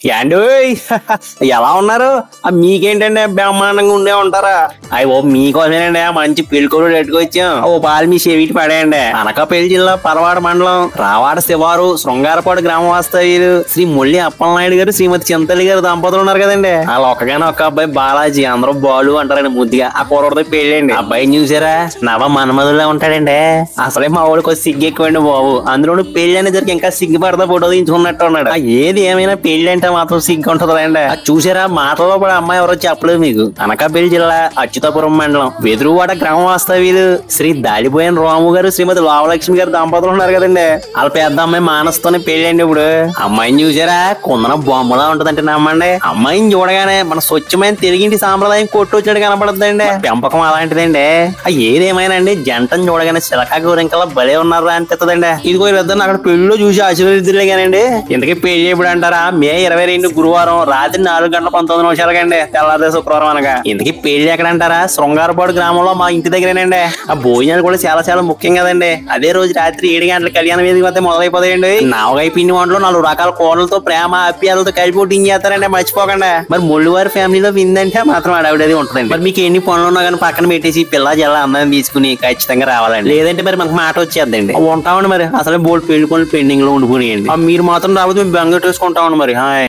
యాండోయ్ ఎలా ఉన్నారు? మీకేంటండి బ్రహ్మాండంగా ఉండే ఉంటారా? అయ్యో మీకోసమేనండి మంచి పెళ్ళికొడుకు ఎట్టుకొచ్చాం. ఓ పాలు మీ చెవిటి పడేయండి. అనకాపల్లి జిల్లా పరవాడ మండలం రావాడ శివారు శృంగారపాడు గ్రామ వాస్తవ్యులు శ్రీ ముల్లి అప్పలనాయుడు గారు శ్రీమతి చింతల్లి గారు దంపతులు ఉన్నారు కదండి. వాళ్ళు ఒక్కగానే ఒక అబ్బాయి బాలాజీ, అందరూ బాలు అంటారండి ముద్దుగా. ఆ కుర్రతో పెళ్ళండి. అబ్బాయిని చూసారా? నవ మన్మధుల్లా ఉంటాడండి. అసలే మా వాడికి వచ్చి సిగ్గు ఎక్కువండి బాబు. అందులో పెళ్లి అనేసరికి ఇంకా సిగ్గుపడతా ఫోటో తీయించుకున్నట్టు ఉన్నాడు. ఏది ఏమైనా పెళ్లి అంటే మాత్రం సిగ్గు ఉంటదండి. చూసారా? మాటలో కూడా అమ్మాయి ఎవరో చెప్పలేదు మీకు. అనకాపల్లి జిల్లా అచ్యుతాపురం మండలం వెదురువాడ గ్రామ వాస్తవ్యులు శ్రీ దాడిపోయిన రాము గారు శ్రీమతి లావలక్ష్మి గారు దంపతులు ఉన్నారు కదండి. వాళ్ళ పెద్ద అమ్మాయి మానస్తోనే పెళ్లి అండి. ఇప్పుడు అమ్మాయిని చూసారా? కుందన బొమ్మలా ఉంటదంటే నమ్మండి. అమ్మాయిని చూడగానే మన స్వచ్ఛమైన తెలుగింటి సాంప్రదాయం కొట్టు వచ్చినట్టు కనపడుతుందండి. పెంపకం అలాంటిదండి. ఏదేమైనా అండి జంటను చూడగానే చిలకా గోరింకలా భలే ఉన్నారా అనిపిస్తుందండి. ఇదిగో ఇద్దరు అక్కడ పెళ్లిలో చూసి ఆశీర్వదిద్దులే కానండి. ఇంతకీ పెళ్లి ఎప్పుడు అంటారా? మే 22 గురువారం రాత్రి 4:19 తెల్లారి శుక్రవారం అనగా. ఇంతకీ పెళ్లి ఎక్కడ అంటారా? శృంగారపాడు గ్రామంలో మా ఇంటి దగ్గరేనండి. ఆ భోజనాలు కూడా చాలా చాలా ముఖ్యం కదండి. అదే రోజు రాత్రి 7 గంటల కళ్యాణ వేదిక వద్ద మొదలైపోతాయండి. నావగాయ పిండి వంటలో 4 రకాల కూరలతో ప్రేమ ఆప్యాలతో కలిపి పోటీ చేస్తారండి. మర్చిపోకండి. మరి ముళ్ళువారి ఫ్యామిలీలో విందంటే మాత్రం అడవిడేది ఉంటుందండి. మరి మీకు ఎన్ని పనులు ఉన్నా కానీ పక్కన పెట్టేసి పిల్ల జల్ల అందరం తీసుకుని ఖచ్చితంగా రావాలండి. లేదంటే మరి మనకు మాట వచ్చేద్దండి. ఉంటామండి మరి. అసలే బోల్డ్ పెళ్లి పనులు పెండింగ్ లో ఉండిపోయాయండి. మీరు మాత్రం రాకపోతే మేము బెంగ వేసుకుంటామండి మరి. హాయ్.